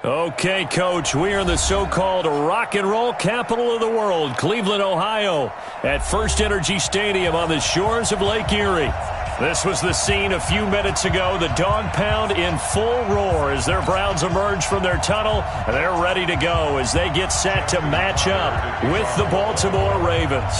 Okay, Coach, we are in the so-called rock and roll capital of the world, Cleveland, Ohio, at First Energy Stadium on the shores of Lake Erie. This was the scene a few minutes ago, the dog pound in full roar as their Browns emerge from their tunnel, and they're ready to go as they get set to match up with the Baltimore Ravens.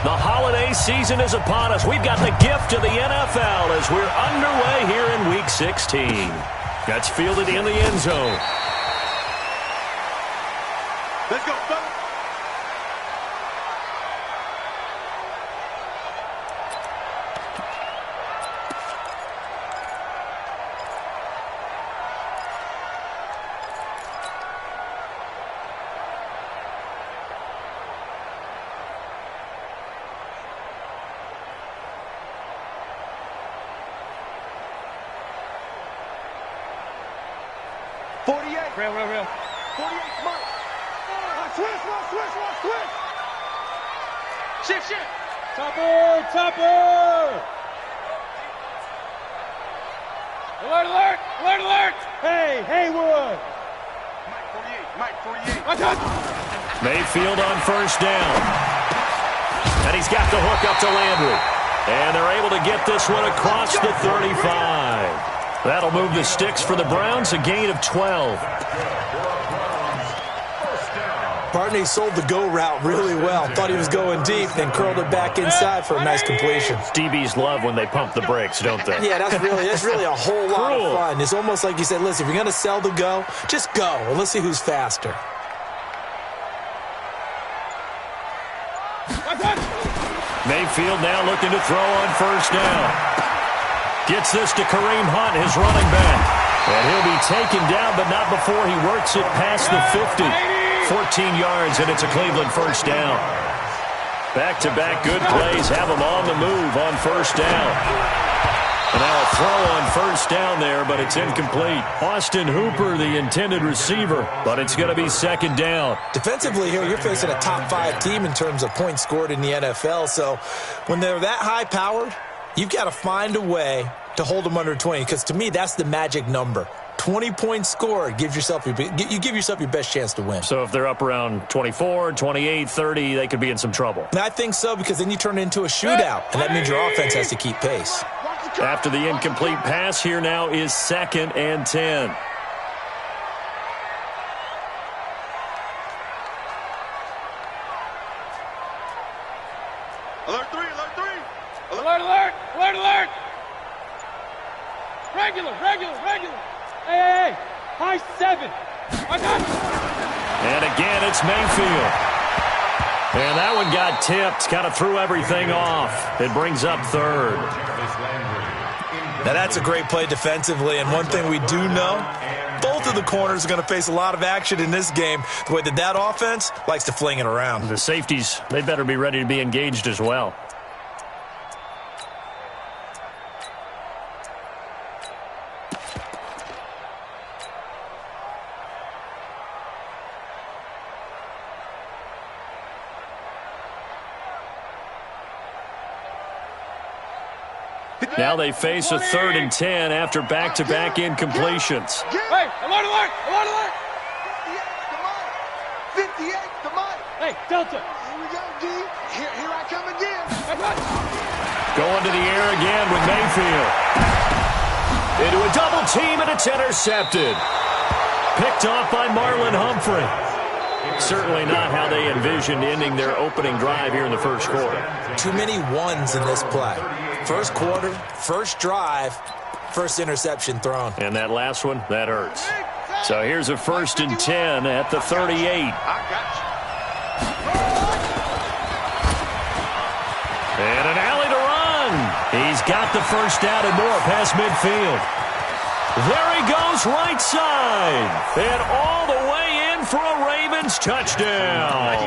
The holiday season is upon us. We've got the gift of the NFL as we're underway here in Week 16. That's fielded in the end zone. Let's go, go. Real. 48, mark. Switch. Shift. Topper. Alert. Hey, Haywood. Mike 48. Mayfield on first down. And he's got the hook up to Landry. And they're able to get this one across the 35. That'll move the sticks for the Browns, a gain of 12. Barney sold the go route really well. Thought he was going deep, then curled it back inside for a nice completion. DBs love when they pump the brakes, don't they? Yeah, that's really a whole lot of fun. It's almost like you said, listen, if you're going to sell the go, just go, and let's see who's faster. Mayfield now looking to throw on first down. Gets this to Kareem Hunt, his running back. And he'll be taken down, but not before he works it past the 50. 14 yards, and it's a Cleveland first down. Back-to-back good plays have him on the move on first down. And now a throw on first down there, but it's incomplete. Austin Hooper, the intended receiver, but it's going to be second down. Defensively here, you're facing a top-5 team in terms of points scored in the NFL. So when they're that high-powered, you've got to find a way to hold them under 20, because to me, that's the magic number. 20 points scored, you give yourself your best chance to win. So if they're up around 24, 28, 30, they could be in some trouble. And I think so, because then you turn it into a shootout, and that means your offense has to keep pace. After the incomplete pass, here now is 2nd and 10. Alert 3. Alert. Regular. Hey. High 7. I got it. And again, it's Mayfield. And that one got tipped. Kind of threw everything off. It brings up 3rd. Now, that's a great play defensively. And one thing we do know, both of the corners are going to face a lot of action in this game. The way that offense likes to fling it around. The safeties, they better be ready to be engaged as well. Now they face a 3rd and 10 after back-to-back incompletions. Hey, alert. 58, the Mike. Hey, Delta. Here we go, D. Here I come again. Going to the air again with Mayfield. Into a double team, and it's intercepted. Picked off by Marlon Humphrey. Certainly not how they envisioned ending their opening drive here in the first quarter. Too many ones in this play. First quarter, first drive, first interception thrown. And that last one, that hurts. So here's a 1st and 10 at the 38. I got you. And an alley to run. He's got the first down and more past midfield. There he goes right side. And all the way in for a Ravens touchdown.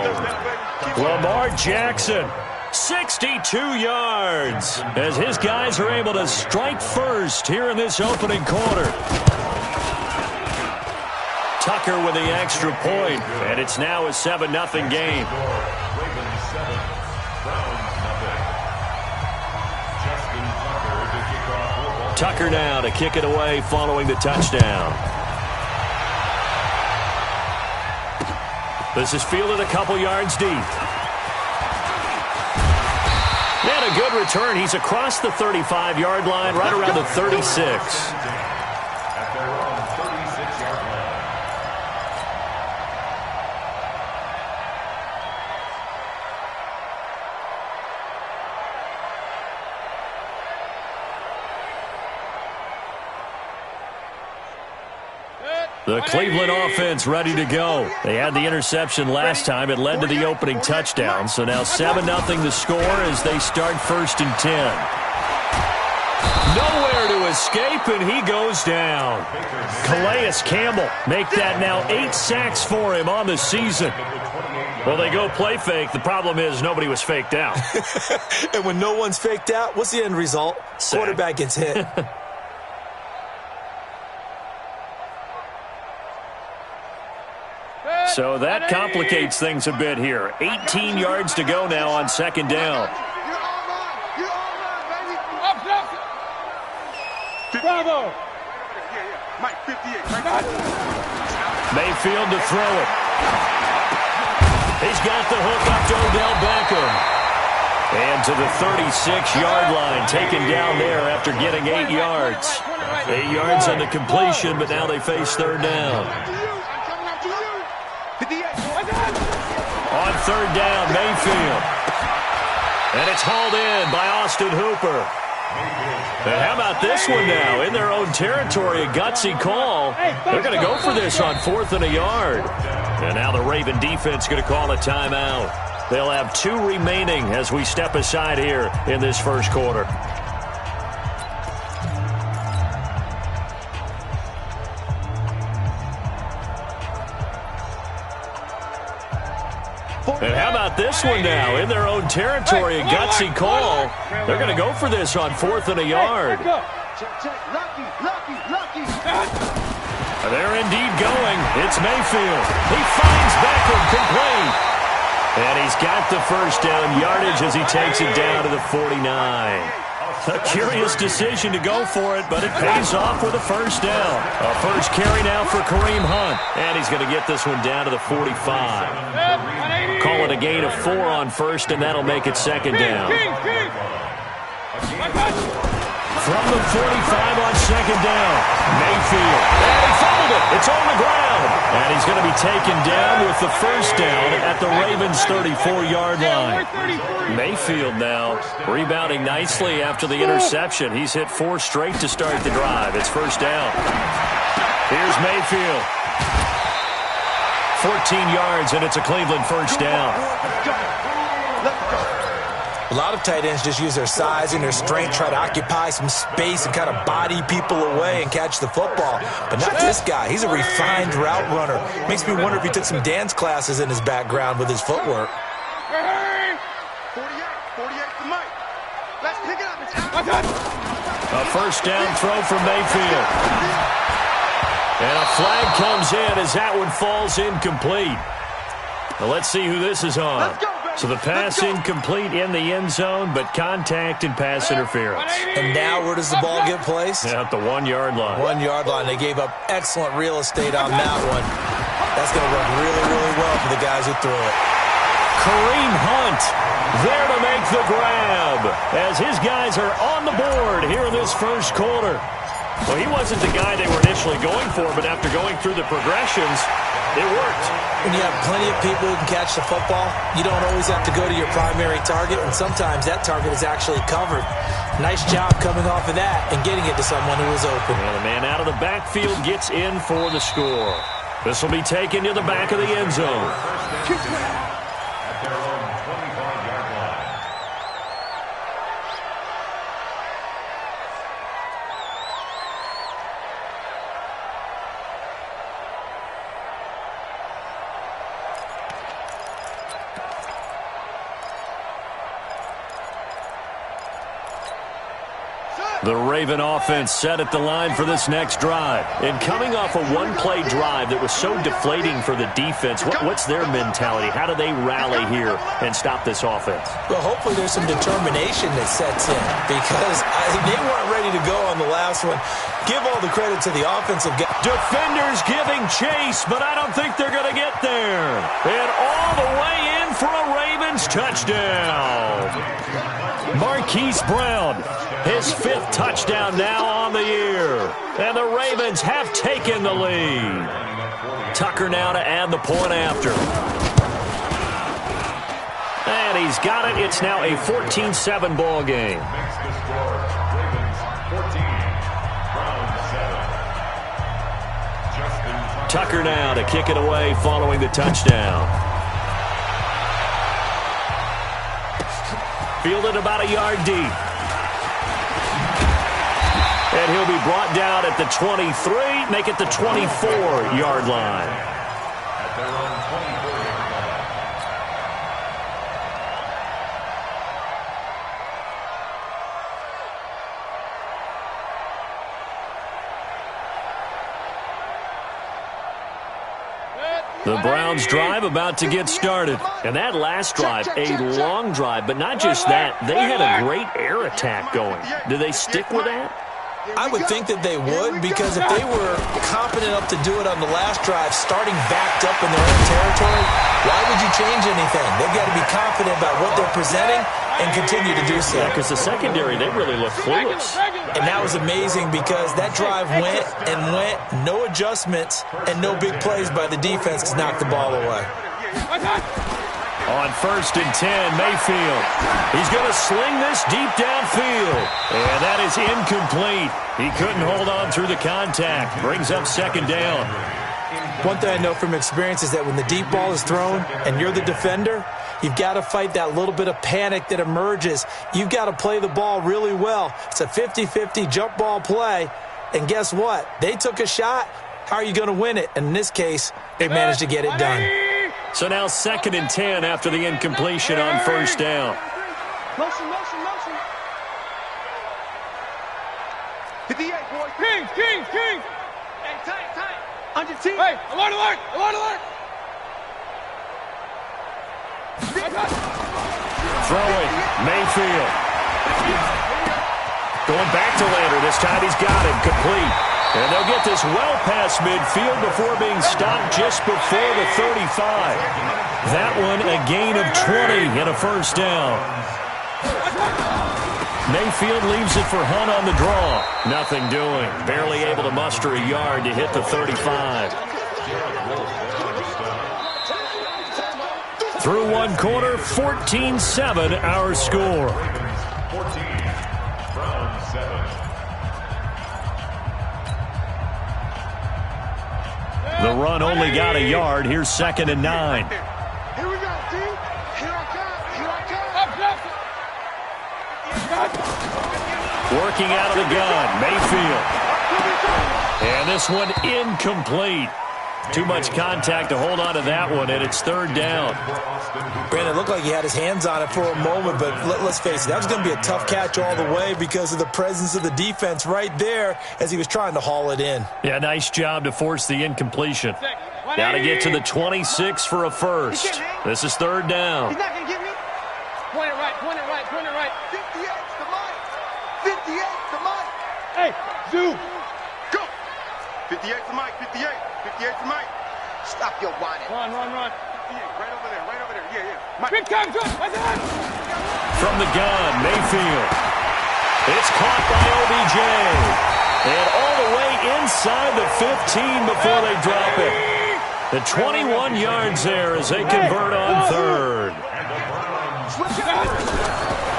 Lamar Jackson, 62 yards, as his guys are able to strike first here in this opening quarter. Tucker with the extra point, and it's now a 7-0 game. Tucker now to kick it away following the touchdown. This is fielded a couple yards deep. And a good return. He's across the 35-yard line, right around the 36. The Cleveland offense ready to go. They had the interception last time. It led to the opening touchdown. So now 7-0 the score as they start 1st and 10. Nowhere to escape, and he goes down. Calais Campbell make that now 8 sacks for him on the season. Well, they go play fake. The problem is nobody was faked out. And when no one's faked out, what's the end result? Sack. Quarterback gets hit. So that complicates things a bit here. 18 yards to go now on 2nd down. Bravo! Mike, 58. Mayfield to throw it. He's got the hook up to Odell Beckham. And to the 36-yard line, taken down there after getting 8 yards. 8 yards on the completion, but now they face 3rd down. On 3rd down, Mayfield. And it's hauled in by Austin Hooper. And how about this one now? In their own territory, a gutsy call. They're going to go for this on 4th and a yard. And now the Raven defense going to call a timeout. They'll have 2 remaining as we step aside here in this 1st quarter. And how about this one now? In their own territory, a gutsy call. They're going to go for this on 4th and a yard. They're indeed going. It's Mayfield. He finds Beckham complete. And he's got the 1st down yardage as he takes it down to the 49. A curious decision to go for it, but it pays off with a 1st down. A 1st carry now for Kareem Hunt. And he's going to get this one down to the 45. Call it a gain of 4 on 1st, and that'll make it 2nd down. From the 45 on 2nd down, Mayfield. And he fumbled it. It's on the ground. And he's going to be taken down with the 1st down at the Ravens' 34-yard line. Mayfield now rebounding nicely after the interception. He's hit 4 straight to start the drive. It's 1st down. Here's Mayfield. 14 yards, and it's a Cleveland 1st down. A lot of tight ends just use their size and their strength, try to occupy some space and kind of body people away and catch the football. But not this guy. He's a refined route runner. Makes me wonder if he took some dance classes in his background with his footwork. 48 to Mike. Let's pick it up. A 1st down throw from Mayfield. And a flag comes in as that one falls incomplete. Now let's see who this is on. So the pass incomplete in the end zone, but contact and pass interference. And now where does the ball get placed? At the 1-yard line. 1-yard line. They gave up excellent real estate on that one. That's going to work really, really well for the guys who threw it. Kareem Hunt there to make the grab as his guys are on the board here in this 1st quarter. Well, he wasn't the guy they were initially going for, but after going through the progressions, it worked. When you have plenty of people who can catch the football, you don't always have to go to your primary target, and sometimes that target is actually covered. Nice job coming off of that and getting it to someone who was open. And the man out of the backfield gets in for the score. This will be taken to the back of the end zone. The Raven offense set at the line for this next drive. And coming off a one-play drive that was so deflating for the defense, what's their mentality? How do they rally here and stop this offense? Well, hopefully there's some determination that sets in because they weren't ready to go on the last one. Give all the credit to the offensive guy. Defenders giving chase, but I don't think they're going to get there. And all the way in for a Ravens touchdown. Marquise Brown, his 5th touchdown now on the year. And the Ravens have taken the lead. Tucker now to add the point after. And he's got it. It's now a 14-7 ball game. Tucker now to kick it away following the touchdown. Fielded about a yard deep. And he'll be brought down at the 23, make it the 24-yard line. At their own 24-yard line. The Browns drive about to get started. And that last drive, a long drive, but not just that. They had a great air attack going. Do they stick with that? I would think that they would, because if they were confident enough to do it on the last drive, starting backed up in their own territory, why would you change anything? They've got to be confident about what they're presenting and continue to do so. Yeah, because the secondary, they really look clueless. And that was amazing because that drive went and went, no adjustments, and no big plays by the defense to knock the ball away. On 1st and 10, Mayfield. He's going to sling this deep downfield. And that is incomplete. He couldn't hold on through the contact. Brings up 2nd down. One thing I know from experience is that when the deep ball is thrown and you're the defender, you've got to fight that little bit of panic that emerges. You've got to play the ball really well. It's a 50-50 jump ball play. And guess what? They took a shot. How are you going to win it? And in this case, they managed to get it done. So now 2nd and 10 after the incompletion on 1st down. Motion, motion, motion. 58, boys. Kings. Hey, tight. Under T. Hey, alert. Throwing, Mayfield. Going back to Lander. This time he's got it, complete. And they'll get this well past midfield before being stopped just before the 35. That one a gain of 20 and a 1st down. Mayfield leaves it for Hunt on the draw. Nothing doing. Barely able to muster a yard to hit the 35. Through one quarter, 14-7 our score. 14, Browns 7. The run only got a yard. Here's 2nd and 9. Here we go, T. Here I come. Working out of the gun, Mayfield. And this one incomplete. Too much contact to hold on to that one, and it's 3rd down. Brandon, it looked like he had his hands on it for a moment, but let's face it, that was going to be a tough catch all the way because of the presence of the defense right there as he was trying to haul it in. Yeah, nice job to force the incompletion. Got to get to the 26 for a 1st. This is 3rd down. He's not going to get me. Point it right. 58's the mic. 58's the mic. Hey, zoom. Go. 58's the mic. 58's the mic. Stop your whining. Run. 58, right over there. Yeah. Mike. Big time, good. From the gun, Mayfield. It's caught by OBJ. And all the way inside the 15 before they drop it. The 21 yards there as they convert on 3rd.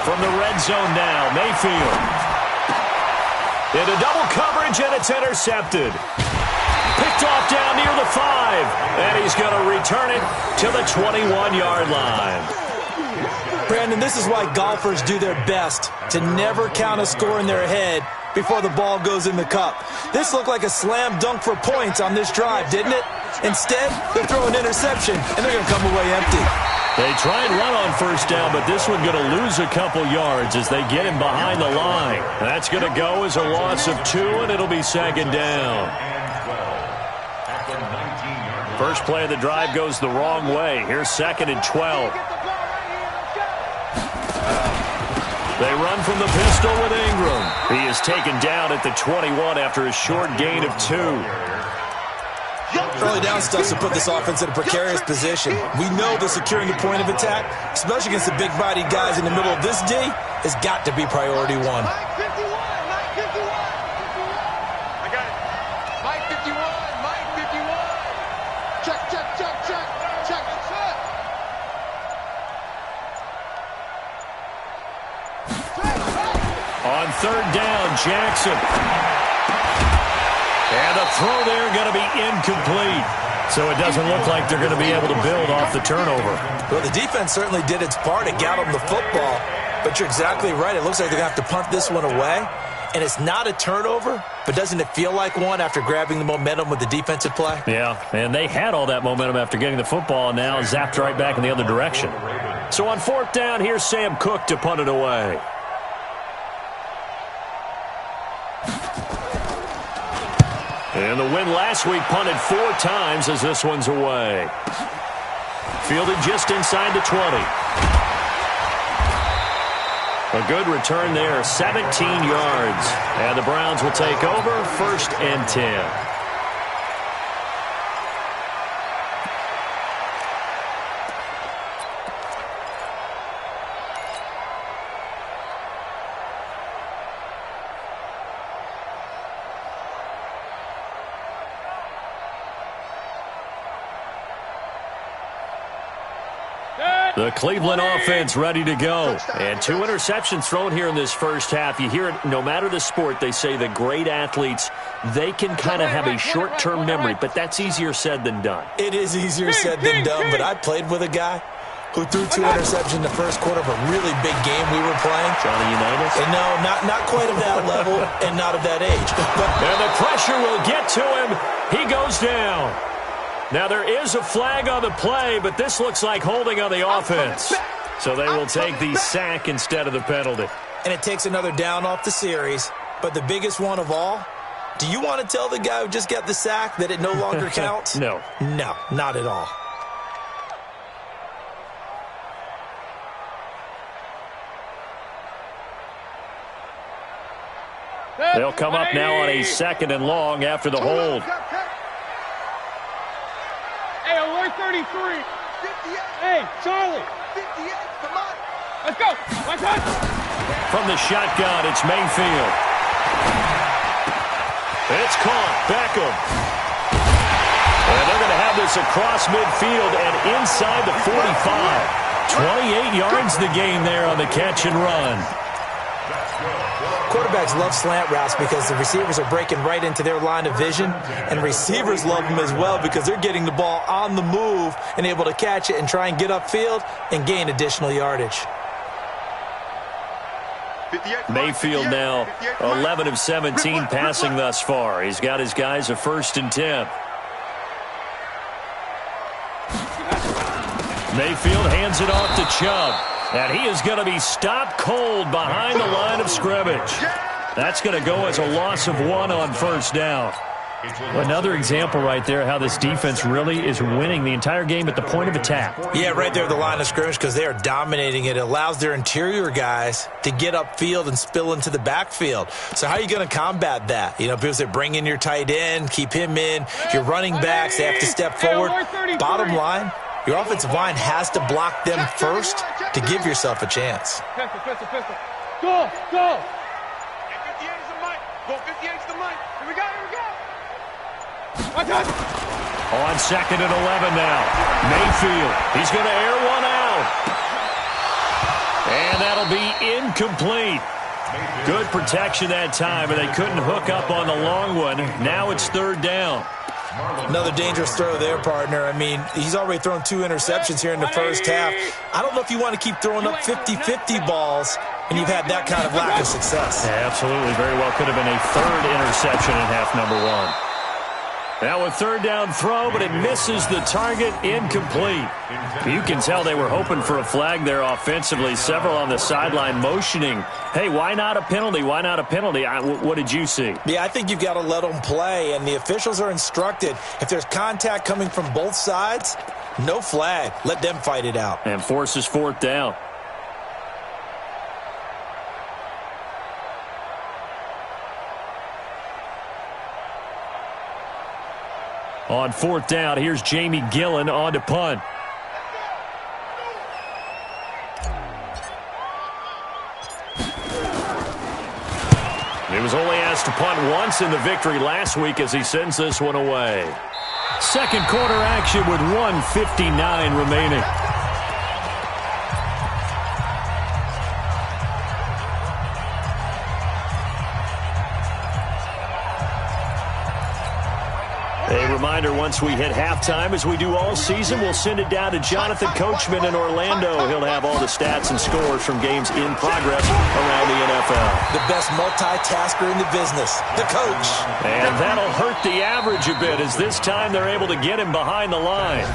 From the red zone now, Mayfield. Into double coverage, and it's intercepted. Picked off down near the 5. And he's going to return it to the 21-yard line. Brandon, this is why golfers do their best to never count a score in their head before the ball goes in the cup. This looked like a slam dunk for points on this drive, didn't it? Instead, they throw an interception, and they're going to come away empty. They try and run on 1st down, but this one going to lose a couple yards as they get him behind the line. That's going to go as a loss of 2, and it'll be 2nd down. First play of the drive goes the wrong way. Here's 2nd and 12. They run from the pistol with Ingram. He is taken down at the 21 after a short gain of 2. Early down stuff to put this offense in a precarious position. We know that securing the point of attack, especially against the big-bodied guys in the middle of this D, has got to be priority 1. Mike 51, Mike 51. I got it. Mike 51, Mike 51. Check, check, check, check, check, check. On 3rd down, Jackson. And the throw there going to be incomplete. So it doesn't look like they're going to be able to build off the turnover. Well, the defense certainly did its part to get them the football. But you're exactly right. It looks like they're going to have to punt this one away. And it's not a turnover, but doesn't it feel like one after grabbing the momentum with the defensive play? Yeah, and they had all that momentum after getting the football and now zapped right back in the other direction. So on 4th down, here's Sam Cook to punt it away. And the win last week punted 4 times as this one's away. Fielded just inside the 20. A good return there, 17 yards. And the Browns will take over, 1st and 10. The Cleveland offense ready to go. And 2 interceptions thrown here in this first half. You hear it, no matter the sport, they say the great athletes, they can kind of have a short-term memory, but that's easier said than done. It is easier said than done, but I played with a guy who threw 2 interceptions in the first quarter of a really big game we were playing. Johnny Unitas? And no, not quite of that level and not of that age. But and the pressure will get to him. He goes down. Now, there is a flag on the play, but this looks like holding on the offense. So they will take the sack instead of the penalty. And it takes another down off the series. But the biggest one of all, do you want to tell the guy who just got the sack that it no longer counts? No. No, not at all. They'll come up now on a 2nd and long after the hold. Hey, alert 33. 58. Hey, Charlie. 58, come on. Let's go. One touch. From the shotgun, it's Mayfield. It's caught. Beckham. And they're going to have this across midfield and inside the 45. 28 yards the gain there on the catch and run. Quarterbacks love slant routes because the receivers are breaking right into their line of vision, and receivers love them as well because they're getting the ball on the move and able to catch it and try and get upfield and gain additional yardage. Mayfield now 11 of 17 passing thus far. He's got his guys a 1st and 10. Mayfield hands it off to Chubb. And he is going to be stopped cold behind the line of scrimmage. That's going to go as a loss of 1 on 1st down. Another example right there how this defense really is winning the entire game at the point of attack. Yeah, right there at the line of scrimmage because they are dominating it. It allows their interior guys to get upfield and spill into the backfield. So how are you going to combat that? You know, people say bring in your tight end, keep him in. Your running backs, they have to step forward. Bottom line, your offensive line has to block them first to give yourself a chance. Pistol, pistol, pistol. Go, go. 58 is the mic. Go 58 is the mic. Here we go, here we go. One touch. On 2nd and 11 now. Mayfield. He's going to air one out. And that'll be incomplete. Good protection that time, and they couldn't hook up on the long one. Now it's 3rd down. Another dangerous throw there, partner. I mean, he's already thrown 2 interceptions here in the first half. I don't know if you want to keep throwing up 50-50 balls when you've had that kind of lack of success. Yeah, absolutely. Very well could have been a 3rd interception in half number 1. Now a 3rd down throw, but it misses the target, incomplete. You can tell they were hoping for a flag there offensively. Several on the sideline motioning, hey, why not a penalty? Why not a penalty? What did you see? Yeah, I think you've got to let them play, and the officials are instructed. If there's contact coming from both sides, no flag. Let them fight it out. And forces 4th down. On fourth down, here's Jamie Gillen on to punt. He was only asked to punt once in the victory last week as he sends this one away. Second quarter action with 1:59 remaining. A reminder, once we hit halftime, as we do all season, we'll send it down to Jonathan Coachman in Orlando. He'll have all the stats and scores from games in progress around the NFL. The best multitasker in the business, the coach. And that'll hurt the average a bit, as this time they're able to get him behind the line.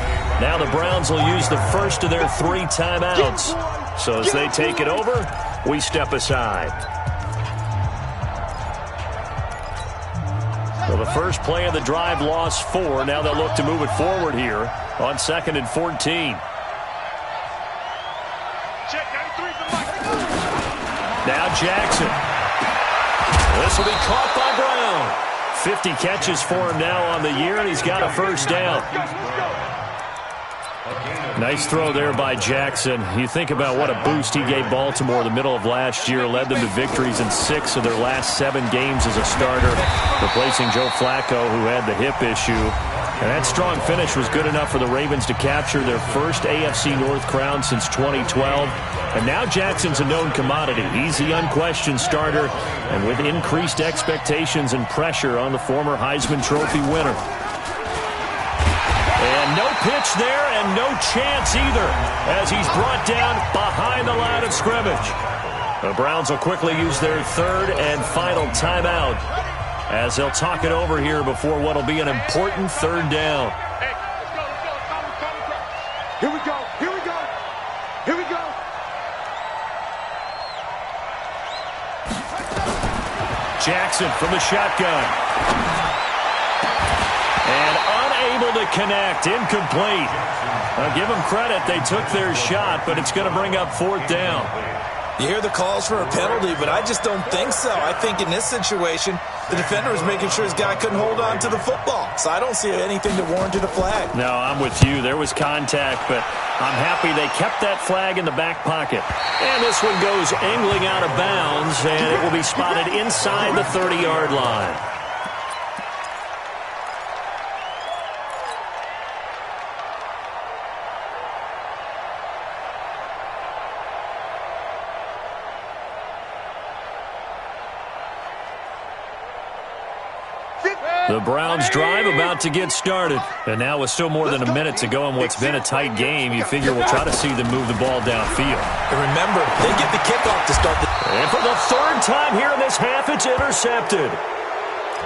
Now the Browns will use the first of their 3 timeouts. So as they take it over, we step aside. Well, the first play of the drive lost 4. Now they'll look to move it forward here on 2nd and 14. Now Jackson. This will be caught by Brown. 50 catches for him now on the year, and he's got a first down. Nice throw there by Jackson. You think about what a boost he gave Baltimore the middle of last year, led them to victories in 6 of their last 7 games as a starter, replacing Joe Flacco, who had the hip issue. And that strong finish was good enough for the Ravens to capture their first AFC North crown since 2012. And now Jackson's a known commodity. He's the unquestioned starter, and with increased expectations and pressure on the former Heisman Trophy winner. And no pitch there, and no chance either, as he's brought down behind the line of scrimmage. The Browns will quickly use their 3rd and final timeout, as they'll talk it over here before what will be an important 3rd down. Hey, let's go. Here we go. Here we go. Jackson from the shotgun. And unable to connect, incomplete. I'll give them credit, they took their shot, but it's going to bring up 4th down. You hear the calls for a penalty, but I just don't think so. I think in this situation, the defender was making sure his guy couldn't hold on to the football. So I don't see anything that warranted a flag. No, I'm with you. There was contact, but I'm happy they kept that flag in the back pocket. And this one goes angling out of bounds, and it will be spotted inside the 30-yard line. The Browns drive about to get started. And now with still more than a minute to go in what's been a tight game, you figure we'll try to see them move the ball downfield. And remember, they get the kickoff to start the... And for the 3rd time here in this half, it's intercepted.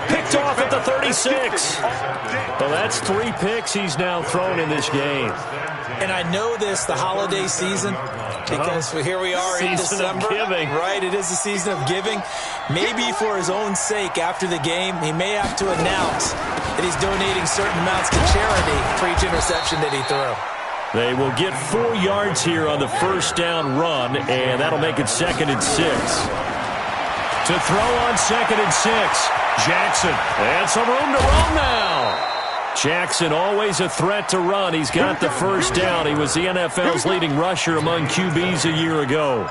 Picked off at the 36. Well, that's 3 picks he's now thrown in this game. And I know this, the holiday season, because here we are in December. Season of giving. Right, it is the season of giving. Maybe for his own sake, after the game, he may have to announce that he's donating certain amounts to charity for each interception that he threw. They will get 4 yards here on the first down run, and that'll make it 2nd and 6. To throw on 2nd and 6, Jackson. And some room to run now. Jackson, always a threat to run. He's got the first down. He was the NFL's leading rusher among QBs a year ago.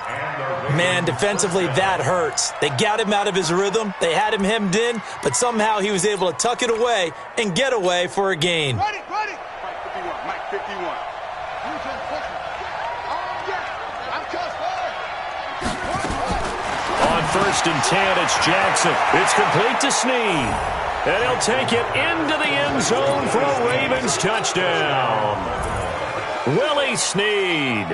Man, defensively, that hurts. They got him out of his rhythm. They had him hemmed in, but somehow he was able to tuck it away and get away for a gain. Ready. Mike 51. On 1st and 10, it's Jackson. It's complete to Snead. And he'll take it into the end zone for a Ravens touchdown. Willie Snead,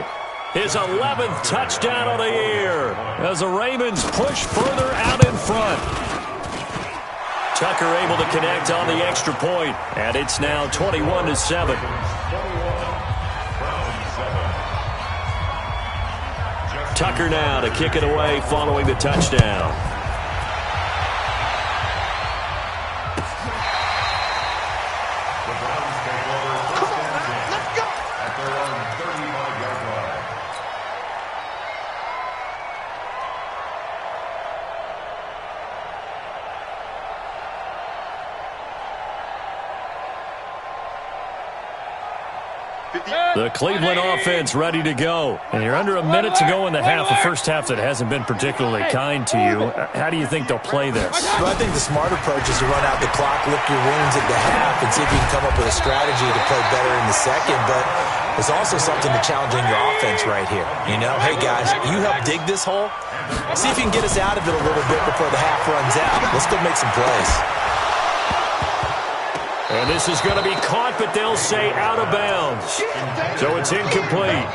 his 11th touchdown of the year, as the Ravens push further out in front. Tucker able to connect on the extra point, and it's now 21-7. Tucker now to kick it away following the touchdown. The Cleveland offense ready to go. And you're under a minute to go in the half, a first half that hasn't been particularly kind to you. How do you think they'll play this? Well, I think the smart approach is to run out the clock, lick your wounds at the half, and see if you can come up with a strategy to play better in the second. But there's also something to challenging your offense right here. You know, hey, guys, you help dig this hole. See if you can get us out of it a little bit before the half runs out. Let's go make some plays. And this is going to be caught, but they'll say out of bounds. So it's incomplete.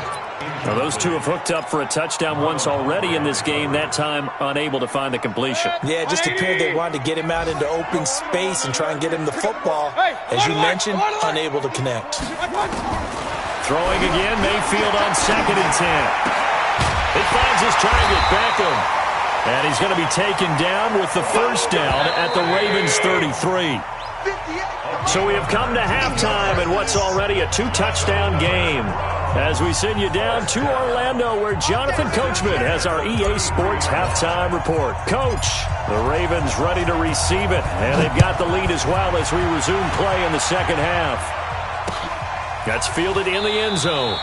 Now, those two have hooked up for a touchdown once already in this game, that time unable to find the completion. Yeah, it just appeared they wanted to get him out into open space and try and get him the football. As you mentioned, unable to connect. Throwing again, Mayfield on 2nd and 10. He finds his target, Beckham. And he's going to be taken down with the first down at the Ravens' 33. So we have come to halftime in what's already a 2-touchdown game. As we send you down to Orlando, where Jonathan Coachman has our EA Sports halftime report. Coach, the Ravens ready to receive it, and they've got the lead as well as we resume play in the second half. That's fielded in the end zone.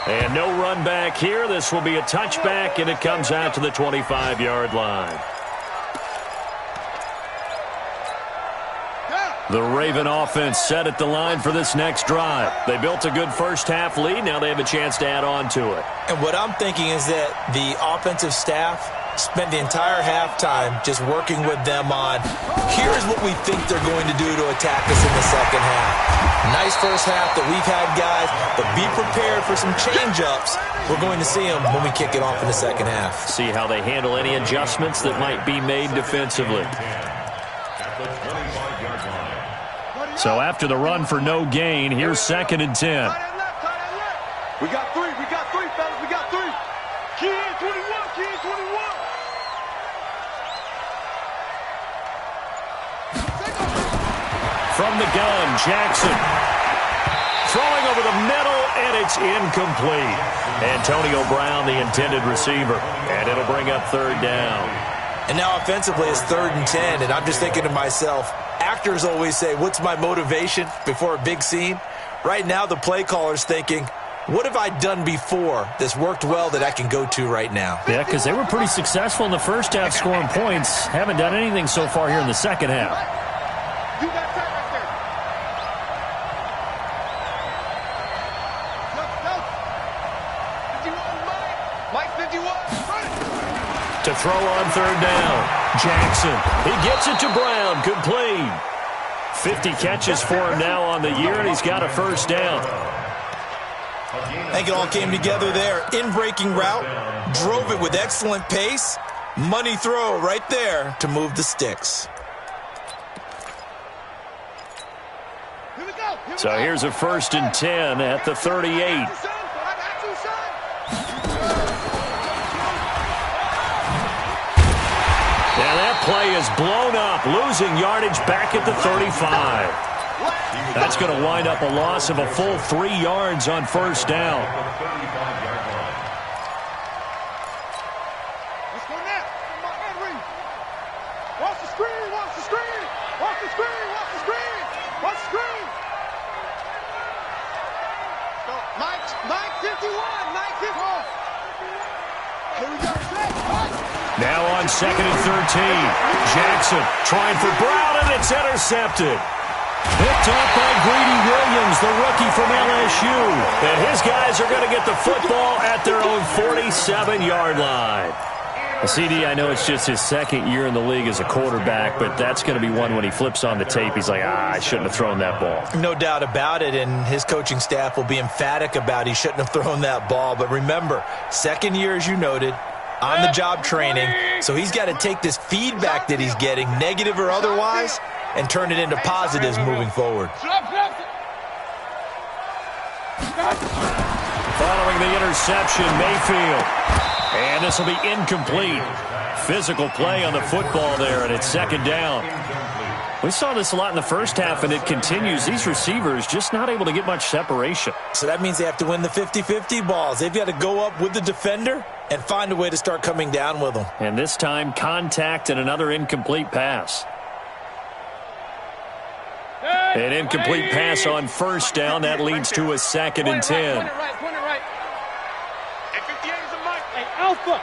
And no run back here. This will be a touchback, and it comes out to the 25-yard line. The Raven offense set at the line for this next drive. They built a good first-half lead. Now they have a chance to add on to it. And what I'm thinking is that the offensive staff spent the entire halftime just working with them on, here's what we think they're going to do to attack us in the second half. Nice first half that we've had, guys, but be prepared for some change-ups. We're going to see them when we kick it off in the second half. See how they handle any adjustments that might be made defensively. So after the run for no gain, here's 2nd and 10. We got three, fellas, we got three. Key in 21, key in 21. From the gun, Jackson. Throwing over the middle, and it's incomplete. Antonio Brown, the intended receiver. And it'll bring up 3rd down. And now offensively it's 3rd and 10, and I'm just thinking to myself, actors always say, what's my motivation before a big scene? Right now the play caller's thinking, what have I done before that's worked well that I can go to right now? Yeah, because they were pretty successful in the first half scoring points. Haven't done anything so far here in the second half. You got that right there. Go. 51, Mike 51. To throw on 3rd down. Jackson. He gets it to Brown. Complete. 50 catches for him now on the year, and he's got a first down. I think it all came together there. In-breaking route. Drove it with excellent pace. Money throw right there to move the sticks. So here's a 1st and 10 at the 38. Now that play is blown up, losing yardage back at the 35. That's going to wind up a loss of a full 3 yards on 1st down. Let's go now. Watch the screen, watch the screen. Watch the screen, watch the screen. Watch the screen. So, Mike 51, Mike 51. Here we go. Now on 2nd and 13. Jackson trying for Brown, and it's intercepted. Picked off by Greedy Williams, the rookie from LSU. And his guys are going to get the football at their own 47-yard line. CD, I know it's just his 2nd year in the league as a quarterback, but that's going to be one when he flips on the tape. He's like, I shouldn't have thrown that ball. No doubt about it, and his coaching staff will be emphatic about he shouldn't have thrown that ball. But remember, 2nd year, as you noted, on-the-job training, so he's got to take this feedback that he's getting, negative or otherwise, and turn it into positives moving forward. Following the interception, Mayfield. And this will be incomplete. Physical play on the football there, and it's 2nd down. We saw this a lot in the first half, and it continues. These receivers just not able to get much separation. So that means they have to win the 50-50 balls. They've got to go up with the defender and find a way to start coming down with them. And this time, contact and another incomplete pass. An incomplete pass on first down. That leads to a 2nd and 10. Point it right. Hey, 58 is a Mike. Hey, Alpha.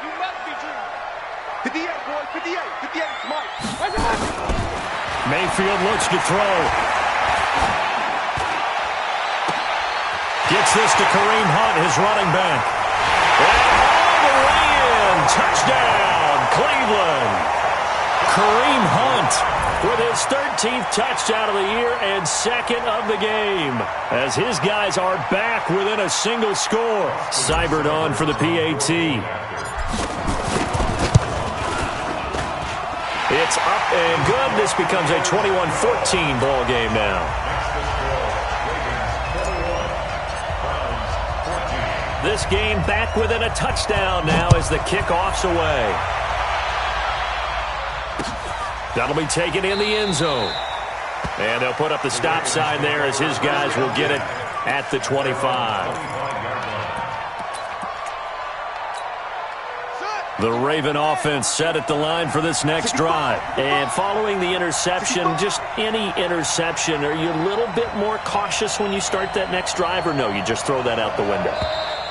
You must be dreaming. 58, boy. 58 is Mike. Mayfield looks to throw. Gets this to Kareem Hunt, his running back. And all the way in. Touchdown, Cleveland. Kareem Hunt with his 13th touchdown of the year and 2nd of the game, as his guys are back within a single score. Cybert on for the PAT. It's up and good. This becomes a 21-14 ball game now. This game back within a touchdown now as the kickoff's away. That'll be taken in the end zone. And they'll put up the stop sign there as his guys will get it at the 25. The Raven offense set at the line for this next drive. And following the interception, just any interception, are you a little bit more cautious when you start that next drive, or no, you just throw that out the window?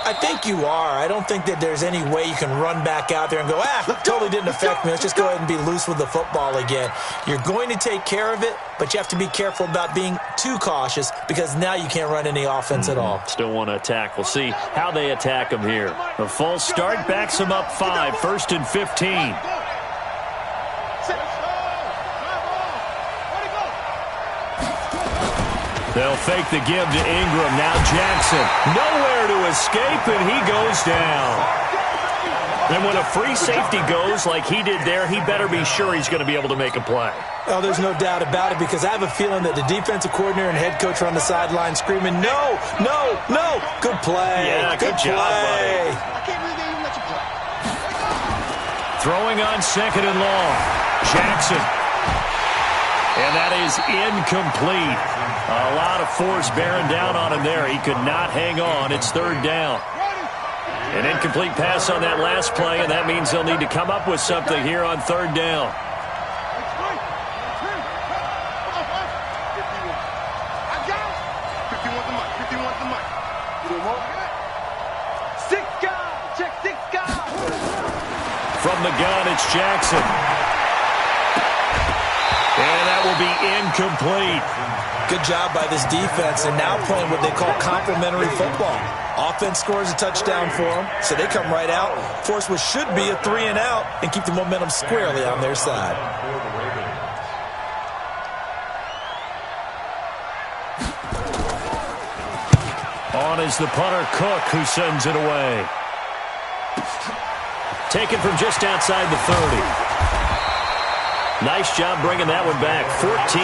I think you are. I don't think that there's any way you can run back out there and go, totally didn't affect me. Let's just go ahead and be loose with the football again. You're going to take care of it, but you have to be careful about being too cautious because now you can't run any offense at all. Still want to attack. We'll see how they attack them here. A false start backs them up 5, 1st and 15. They'll fake the give to Ingram. Now Jackson. Nowhere to escape, and he goes down. And when a free safety goes like he did there, he better be sure he's going to be able to make a play. Oh, there's no doubt about it, because I have a feeling that the defensive coordinator and head coach are on the sideline screaming, no, no, no. Good play. Yeah, good job, buddy. I can't believe they even let you play. Throwing on 2nd and long. Jackson. And that is incomplete. A lot of force bearing down on him there. He could not hang on. It's 3rd down. An incomplete pass on that last play, and that means they'll need to come up with something here on 3rd down. From the gun, it's Jackson. And that will be incomplete. Good job by this defense, and now playing what they call complementary football. Offense scores a touchdown for them, so they come right out, force what should be a 3 and out, and keep the momentum squarely on their side. On is the punter, Cook, who sends it away. Taken from just outside the 30. Nice job bringing that one back. 14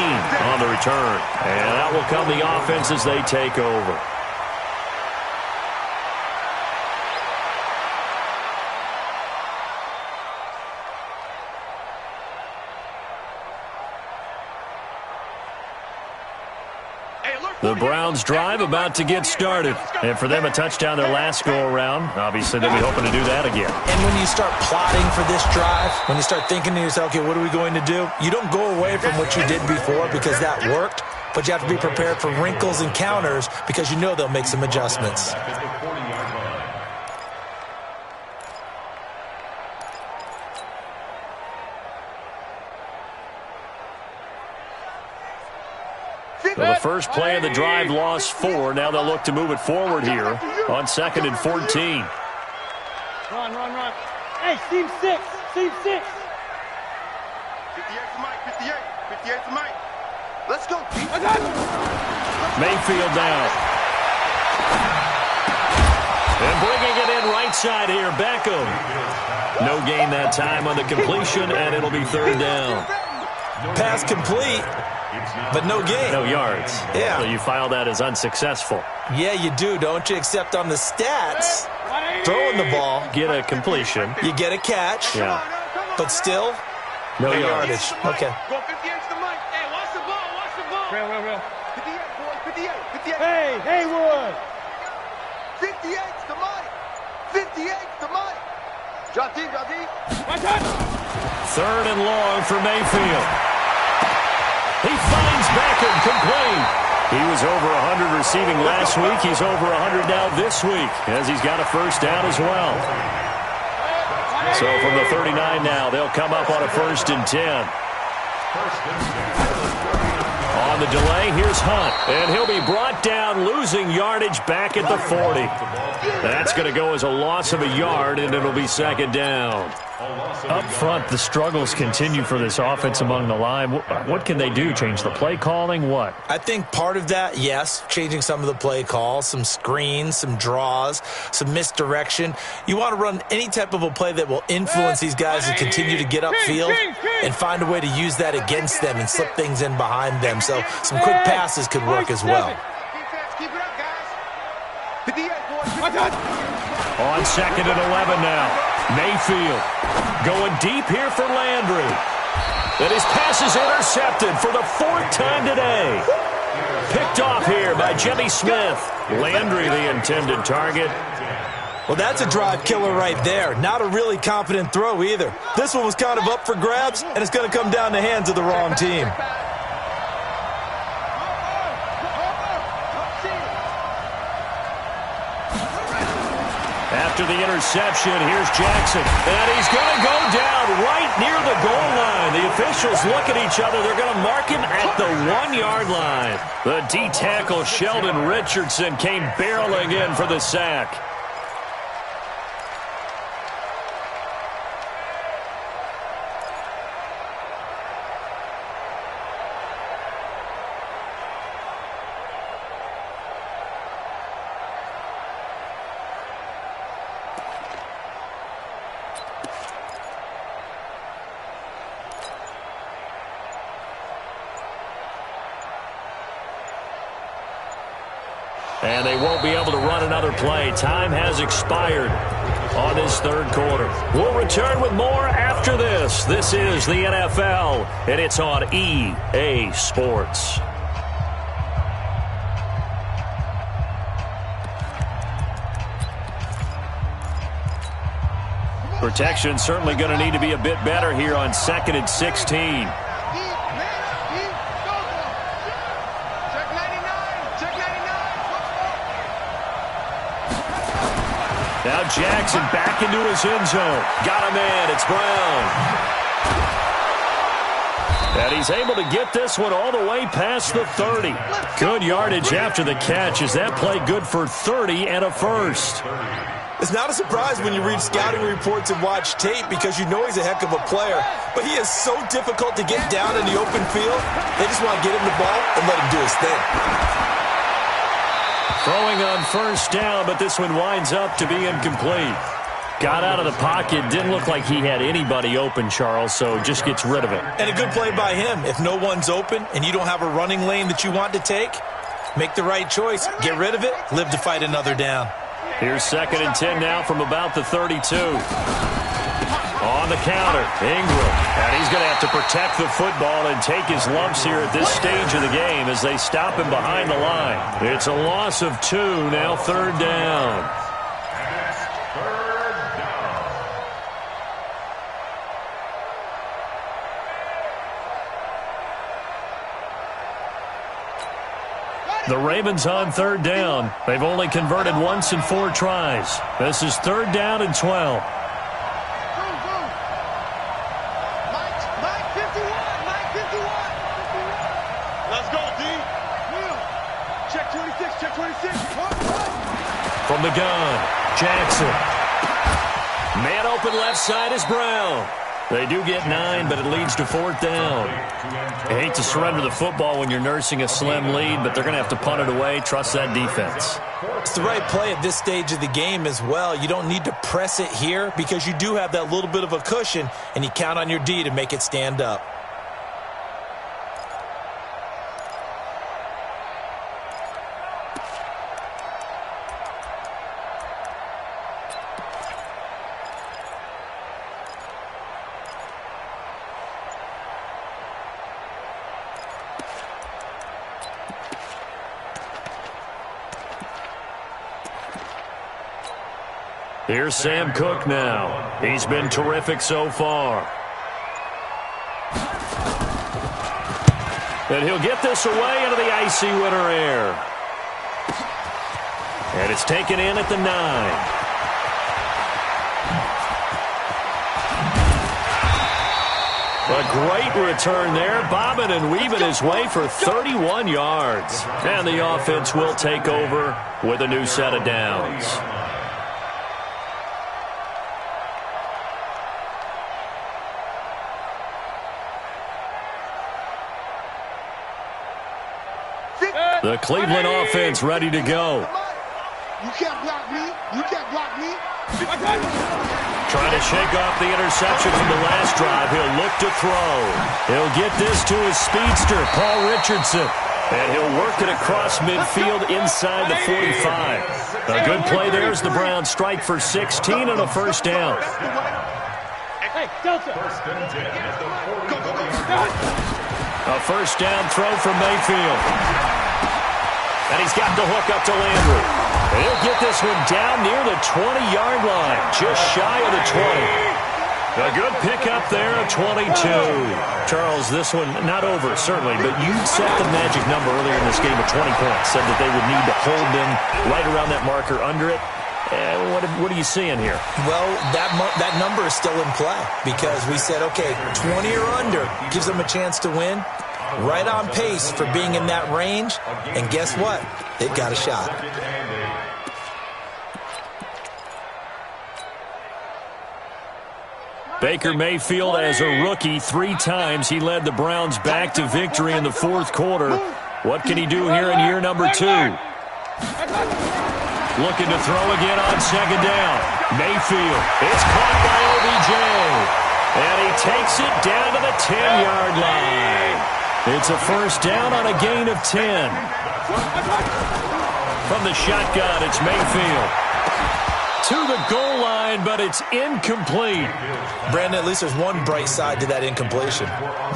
on the return. And that will come the offense as they take over. The Browns drive about to get started. And for them, a touchdown their last go-around. Obviously, they'll be hoping to do that again. And when you start plotting for this drive, when you start thinking to yourself, okay, what are we going to do? You don't go away from what you did before because that worked, but you have to be prepared for wrinkles and counters because you know they'll make some adjustments. So the first play of the drive lost 4. Now they'll look to move it forward here on 2nd and 14. Run. Hey, team 6. 58 to Mike. 58 to Mike. Let's go. I got it. Mayfield down. And bringing it in right side here, Beckham. No gain that time on the completion, and it'll be 3rd down. Pass complete, but no gain. No yards. Yeah. So you file that as unsuccessful. Yeah, you do, don't you? Except on the stats, throwing the ball, Get a completion. you get a catch, Yeah. but still, No no yardage. yardage. Okay. Go 58 to Mike. Hey, watch the ball. Real. 58, boy. 58. Hey, Haywood. 58 to Mike. 58 to Mike. Drop deep. My touch. 3rd and long for Mayfield. He finds Beckham, complete. He was over 100 receiving last week. He's over 100 now this week, as he's got a first down as well. So from the 39 now, they'll come up on a 1st and 10. On the delay, here's Hunt. And he'll be brought down, losing yardage back at the 40. That's going to go as a loss of a yard, and it'll be 2nd down. Up front, the struggles continue for this offense among the line. What can they do? Change the play calling? What? I think part of that, yes, changing some of the play calls, some screens, some draws, some misdirection. You want to run any type of a play that will influence these guys to continue to get upfield and find a way to use that against them and slip things in behind them. So some quick passes could work as well. Keep it up, guys. On 2nd and 11 now. Mayfield going deep here for Landry. And his pass is intercepted for the 4th time today. Picked off here by Jimmy Smith. Landry the intended target. Well, that's a drive killer right there. Not a really confident throw either. This one was kind of up for grabs, and it's going to come down the hands of the wrong team. After the interception, here's Jackson. And he's going to go down right near the goal line. The officials look at each other. They're going to mark him at the 1-yard line. The D-tackle, Sheldon Richardson, came barreling in for the sack. And they won't be able to run another play. Time has expired on this 3rd quarter. We'll return with more after this. This is the NFL, and it's on EA Sports. Protection certainly going to need to be a bit better here on 2nd and 16. Now Jackson back into his end zone. Got a man. It's Brown. And he's able to get this one all the way past the 30. Good yardage after the catch. Is that play good for 30 and a first? It's not a surprise when you read scouting reports and watch tape because you know he's a heck of a player. But he is so difficult to get down in the open field. They just want to get him the ball and let him do his thing. Throwing on 1st down, but this one winds up to be incomplete. Got out of the pocket. Didn't look like he had anybody open, Charles, so just gets rid of it. And a good play by him. If no one's open and you don't have a running lane that you want to take, make the right choice. Get rid of it. Live to fight another down. Here's 2nd and 10 now from about the 32. On the counter, Ingram. And he's going to have to protect the football and take his lumps here at this stage of the game as they stop him behind the line. It's a loss of 2, now 3rd down. The Ravens on 3rd down. They've only converted once in 4 tries. This is 3rd down and 12. From the gun, Jackson. Man open left side is Brown. They do get 9, but it leads to 4th down. I hate to surrender the football when you're nursing a slim lead, but they're going to have to punt it away. Trust that defense. It's the right play at this stage of the game as well. You don't need to press it here because you do have that little bit of a cushion, and you count on your D to make it stand up. Here's Sam Cook now. He's been terrific so far. And he'll get this away into the icy winter air. And it's taken in at the 9. A great return there, bobbing and weaving his way for 31 yards. And the offense will take over with a new set of downs. The Cleveland offense ready to go. You can't block me. You can't block me. Trying to shake off the interception from the last drive. He'll look to throw. He'll get this to his speedster, Paul Richardson. And he'll work it across midfield inside the 45. A good play there as the Browns strike for 16 and a first down. Hey, Delta. A first down throw from Mayfield. And he's got the hook up to Landry. And he'll get this one down near the 20-yard line, just shy of the 20. A good pickup there at 22. Charles, this one not over, certainly, but you set the magic number earlier in this game of 20 points. Said that they would need to hold them right around that marker under it. What are you seeing here? Well, that number is still in play because we said, okay, 20 or under gives them a chance to win. Right on pace for being in that range. And guess what? They've got a shot. Baker Mayfield, as a rookie, 3 times he led the Browns back to victory in the fourth quarter. What can he do here in year number 2? Looking to throw again on second down. Mayfield, it's caught by OBJ. And he takes it down to the 10-yard line. It's a first down on a gain of 10. From the shotgun, it's Mayfield. To the goal line, but it's incomplete. Brandon, at least there's one bright side to that incompletion.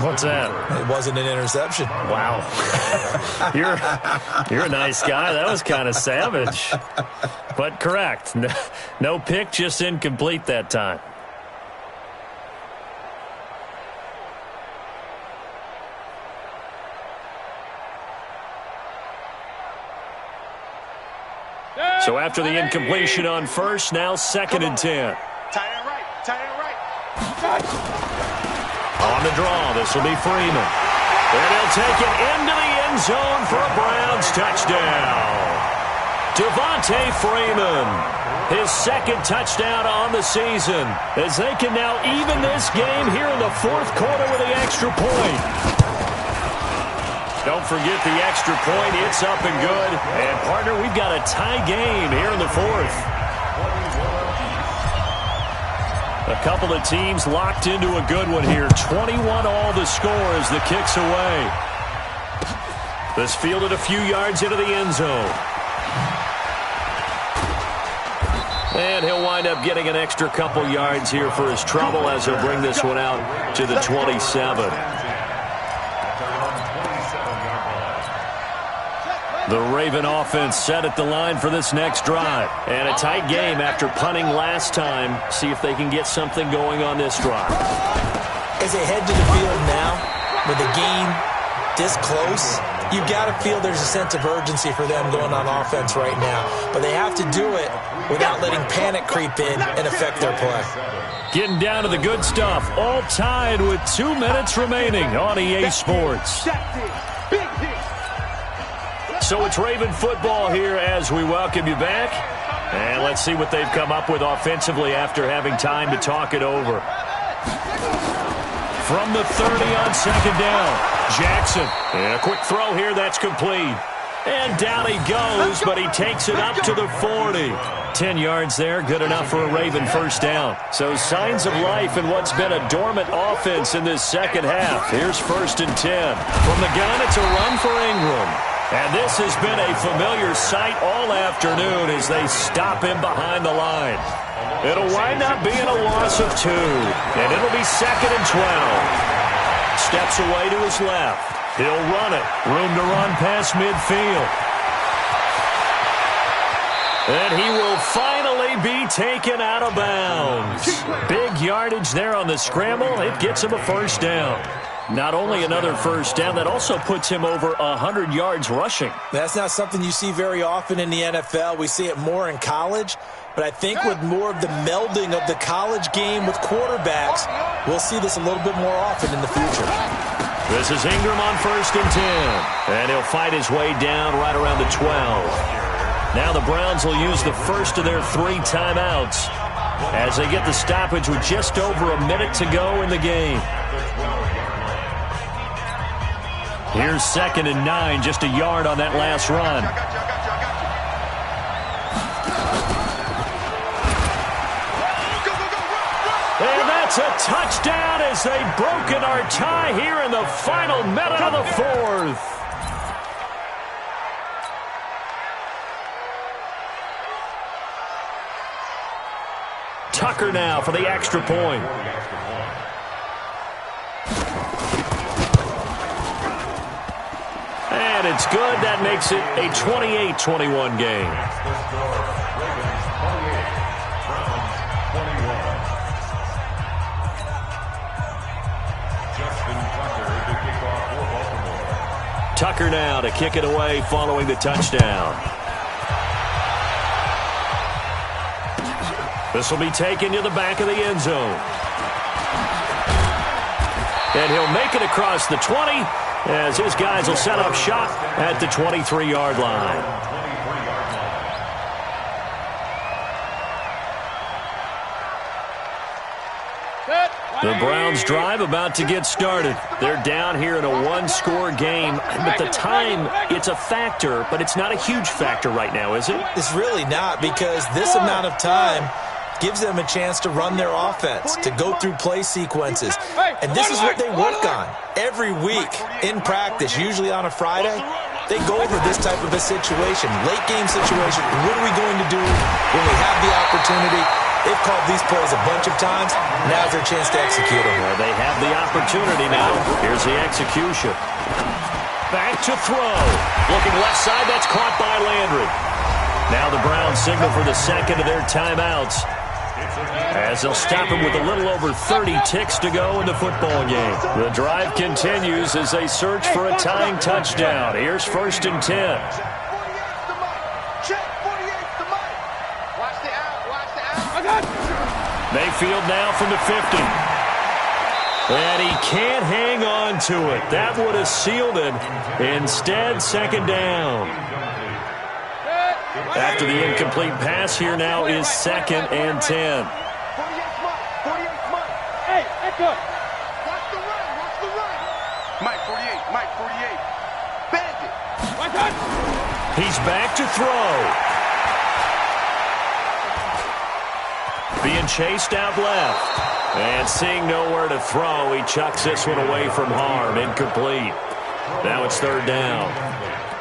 What's that? It wasn't an interception. Wow. You're a nice guy. That was kind of savage. But correct. No pick, just incomplete that time. So after the incompletion on first, now 2nd and 10. Tight end right. Tight end right. On the draw, this will be Freeman. And he'll take it into the end zone for a Browns touchdown. Devontae Freeman, his 2nd touchdown on the season, as they can now even this game here in the fourth quarter with the extra point. Don't forget the extra point. It's up and good. And, partner, we've got a tie game here in the fourth. A couple of teams locked into a good one here. 21 all the score as the kick's away. This fielded a few yards into the end zone. And he'll wind up getting an extra couple yards here for his trouble as he'll bring this one out to the 27. The Raven offense set at the line for this next drive. And a tight game after punting last time. See if they can get something going on this drive. As they head to the field now, with the game this close, you've got to feel there's a sense of urgency for them going on offense right now. But they have to do it without letting panic creep in and affect their play. Getting down to the good stuff. All tied with 2 minutes remaining on EA Sports. So it's Raven football here as we welcome you back. And let's see what they've come up with offensively after having time to talk it over. From the 30 on second down, Jackson. And a quick throw here, that's complete. And down he goes, but he takes it up to the 40. 10 yards there, good enough for a Raven first down. So signs of life in what's been a dormant offense in this second half. Here's 1st and 10. From the gun, it's a run for Ingram. And this has been a familiar sight all afternoon as they stop him behind the line. It'll wind up being a loss of 2. And it'll be 2nd and 12. Steps away to his left. He'll run it. Room to run past midfield. And he will finally be taken out of bounds. Big yardage there on the scramble. It gets him a first down. Not only another first down, that also puts him over 100 yards rushing. That's not something you see very often in the NFL. We see it more in college. But I think with more of the melding of the college game with quarterbacks, we'll see this a little bit more often in the future. This is Ingram on 1st and 10. And he'll fight his way down right around the 12. Now the Browns will use the first of their 3 timeouts as they get the stoppage with just over a minute to go in the game. Here's 2nd and 9, just a yard on that last run. And that's a touchdown as they've broken our tie here in the final minute of the 4th. Tucker now for the extra point. And it's good. That makes it a 28-21 game. Tucker now to kick it away following the touchdown. This will be taken to the back of the end zone. And he'll make it across the 20 as his guys will set up shop at the 23-yard line. The Browns drive about to get started. They're down here in a 1-score game, but the time, it's a factor, but it's not a huge factor right now, is it? It's really not, because this amount of time gives them a chance to run their offense, to go through play sequences. And this is what they work on every week in practice, usually on a Friday. They go over this type of a situation, late game situation. What are we going to do when we have the opportunity? They've called these plays a bunch of times. Now's their chance to execute them. Well, they have the opportunity now. Here's the execution. Back to throw. Looking left side. That's caught by Landry. Now the Browns signal for the second of their timeouts, as they'll stop him with a little over 30 ticks to go in the football game. The drive continues as they search for a tying touchdown. Here's 1st and 10. Mayfield now from the 50. And he can't hang on to it. That would have sealed it. Instead, 2nd down. After the incomplete pass, here now is 2nd and 10. Hey, Echo. Watch the run. Watch the run. Mike 48. Mike 48. Bandit. My God. He's back to throw. Being chased out left. And seeing nowhere to throw, he chucks this one away from harm. Incomplete. Now it's 3rd down.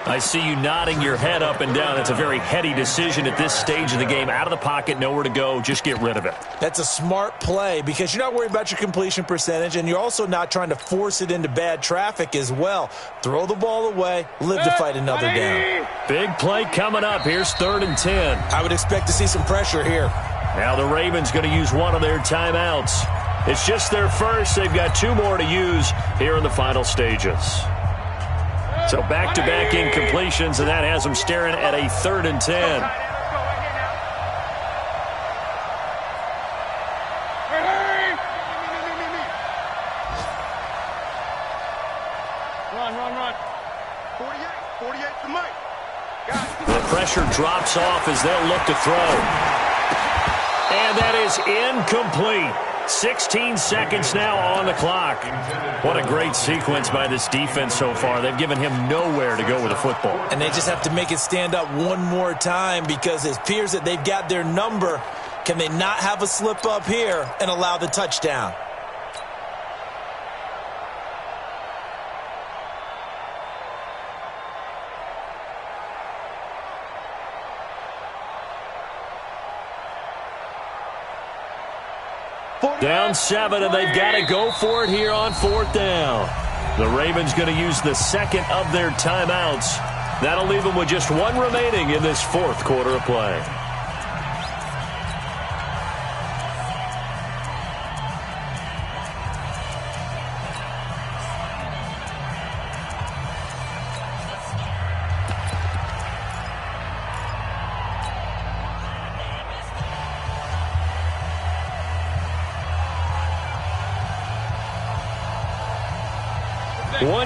I see you nodding your head up and down. That's a very heady decision at this stage of the game. Out of the pocket, nowhere to go. Just get rid of it. That's a smart play because you're not worried about your completion percentage, and you're also not trying to force it into bad traffic as well. Throw the ball away, live to fight another down. Big play coming up. Here's 3rd and 10. I would expect to see some pressure here. Now the Ravens going to use one of their timeouts. It's just their first. They've got 2 more to use here in the final stages. So back-to-back incompletions, and that has them staring at a 3rd and 10. Run. 48 to Mike. The pressure drops off as they'll look to throw. And that is incomplete. 16 seconds now on the clock. What a great sequence by this defense so far. They've given him nowhere to go with the football. And they just have to make it stand up one more time because it appears that they've got their number. Can they not have a slip up here and allow the touchdown? Down 7, and they've got to go for it here on 4th down. The Ravens going to use the second of their timeouts. That'll leave them with just 1 remaining in this 4th quarter of play.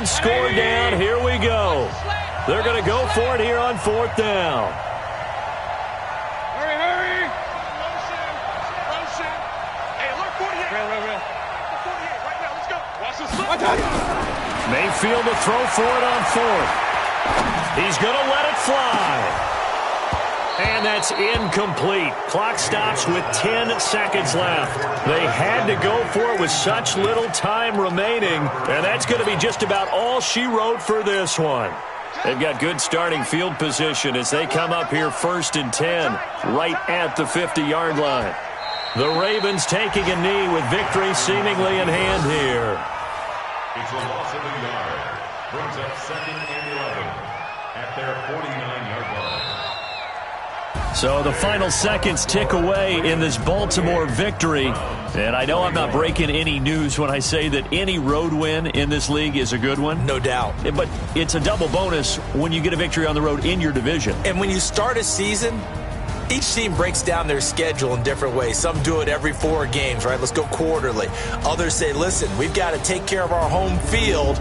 One score down. Here we go. They're going to go for it here on 4th down. Hurry, hurry. Motion. Hey, alert 48. Red. 48 right now. Let's go. Watch this. Watch out. Mayfield to throw for it on 4th. He's going to let it fly. And that's incomplete. Clock stops with 10 seconds left. They had to go for it with such little time remaining, and that's going to be just about all she wrote for this one. They've got good starting field position as they come up here 1st and 10, right at the 50-yard line. The Ravens taking a knee with victory seemingly in hand here. It's a loss of a yard. Brings up 2nd and 11 at their 49-yard line. So the final seconds tick away in this Baltimore victory. And I know I'm not breaking any news when I say that any road win in this league is a good one. No doubt. But it's a double bonus when you get a victory on the road in your division. And when you start a season, each team breaks down their schedule in different ways. Some do it every 4 games, right? Let's go quarterly. Others say, listen, we've got to take care of our home field.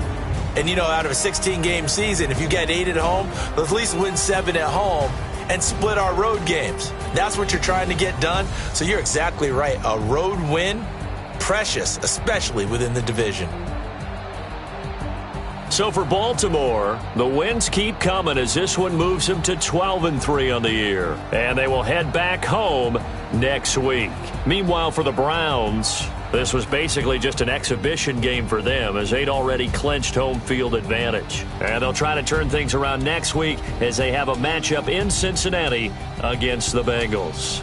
And, out of a 16-game season, if you get 8 at home, let's at least win 7 at home and split our road games. That's what you're trying to get done. So you're exactly right. A road win, precious, especially within the division. So for Baltimore, the wins keep coming as this one moves them to 12-3 on the year. And they will head back home next week. Meanwhile, for the Browns, this was basically just an exhibition game for them as they'd already clinched home field advantage. And they'll try to turn things around next week as they have a matchup in Cincinnati against the Bengals.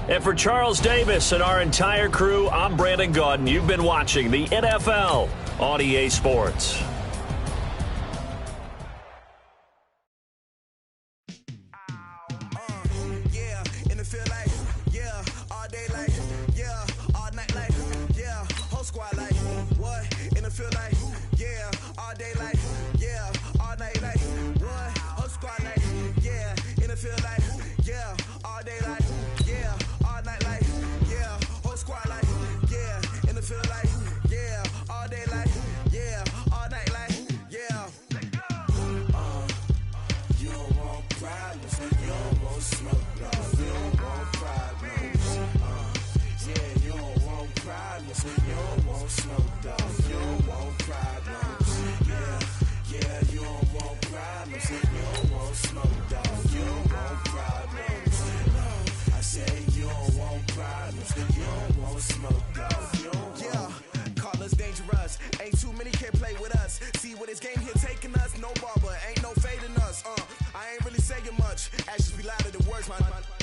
And for Charles Davis and our entire crew, I'm Brandon Gaudin. You've been watching the NFL on EA Sports.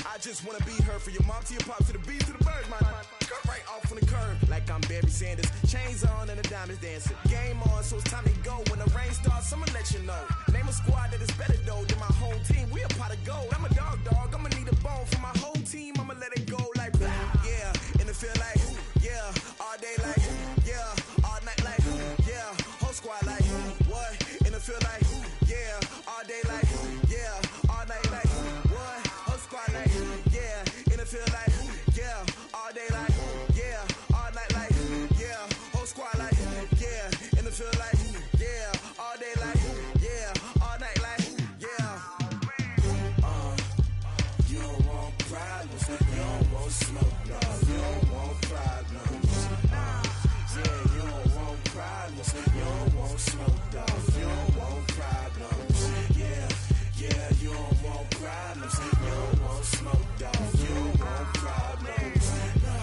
I just wanna be her for your mom to your pop to the beat to the birds, man. Cut right off on the curb like I'm Barry Sanders. Chains on and the diamonds dancing. Game on, so it's time to go. When the rain starts, I'ma let you know. Name a squad that is better though than my whole team. We a pot of gold. I'm a dog. I'ma need a bone for my whole team. I'ma let it go like yeah. And it feel like yeah. All day like yeah. All night like yeah. Whole squad like what? And it feel like yeah. All day like yeah. All night like what? Whole squad like yeah. And it feel like yeah. All day like yeah. All night like yeah. Whole squad like yeah. And it feel like yeah. All day like yeah. All night like yeah. You don't want problems. You don't want smoke. No. You don't want problems. Yeah, you don't want problems. You don't want smoke. No. You don't want problems. Yeah, you don't want problems. You don't want smoke. No. You don't want problems. No,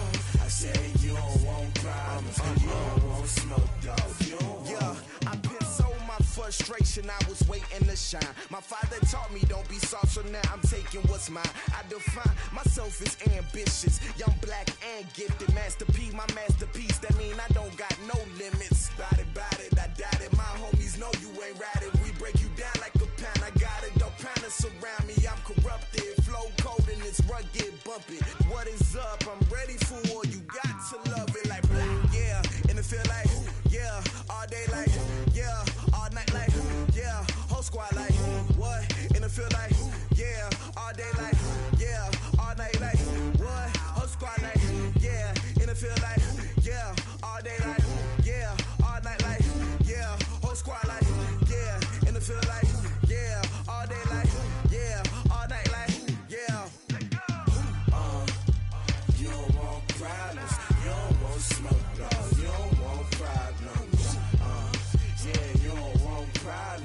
I say you don't want problems. You don't want smoke. No. You don't want. I've been so my frustration, I was waiting to shine. My father taught me don't be soft, so now I'm taking what's mine. I define myself as ambitious, young, black, and gifted. Master P, my masterpiece. That mean I don't got no limits. Bout it, I doubt it. My homies know you ain't ratted. We break you down like a pound. I got it, don't pound us around me. I'm corrupted, flow cold and it's rugged, bumpy. What is up? I'm ready for war. You got to love it like yeah, and it feel like yeah, all day like yeah, all night like yeah, whole squad like what? And it feel like yeah, all day like yeah, all night like what? Whole squad like yeah, and it feel like yeah, all day like yeah, all night like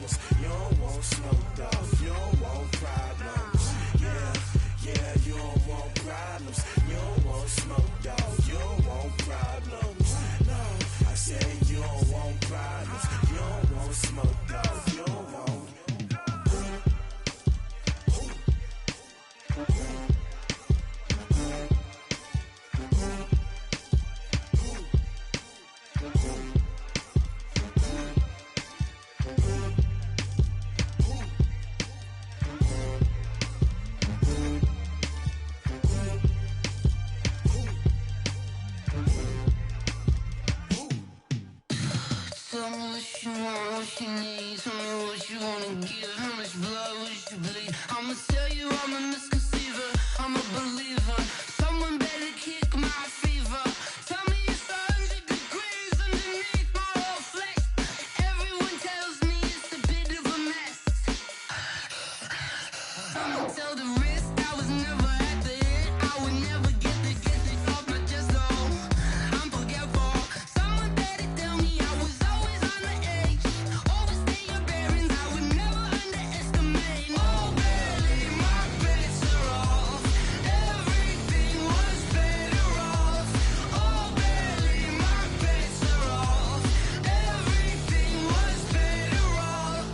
problems. You don't want smoke, dog. You don't want problems. Yeah, you don't want problems. You don't want smoke, dog. You don't want problems. No, I said you don't want problems. You don't want smoke, dog. You don't want. Tell me what you want, what you need. Tell me what you wanna give. How much blood would you bleed? I'ma tell you I'm a misconceiver. I'm a believer. Someone better kick my fever. Tell me it's 100 degrees underneath my whole flesh. Everyone tells me it's a bit of a mess. I'ma tell the risk I was never at the end. I would never get it off my chest though. I'm forgetful. Someone better tell me I was always on the edge. Overstay your bearings, I would never underestimate. Oh, barely, my bets are off. Everything was better off. Oh, barely, my bets are off. Everything was better off.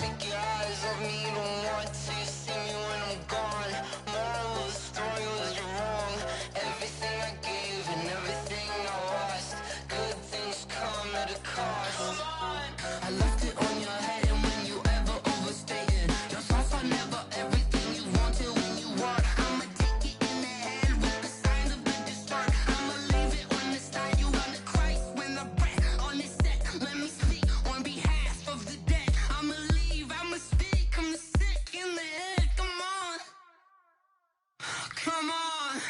Take your eyes off me, don't want to see me when I'm gone. Moral of the story was you're wrong. Everything I gave and everything I lost. Good things come at a cost. I left it on your head, and when you ever overstay it, your thoughts are never everything you wanted when you want. I'ma take it in the head with the signs of the distort. I'ma leave it on the side. You on the Christ when the breath on this set. Let me speak on behalf of the dead. I'ma leave, I'ma speak. I'm sick in the head. Come on, come on.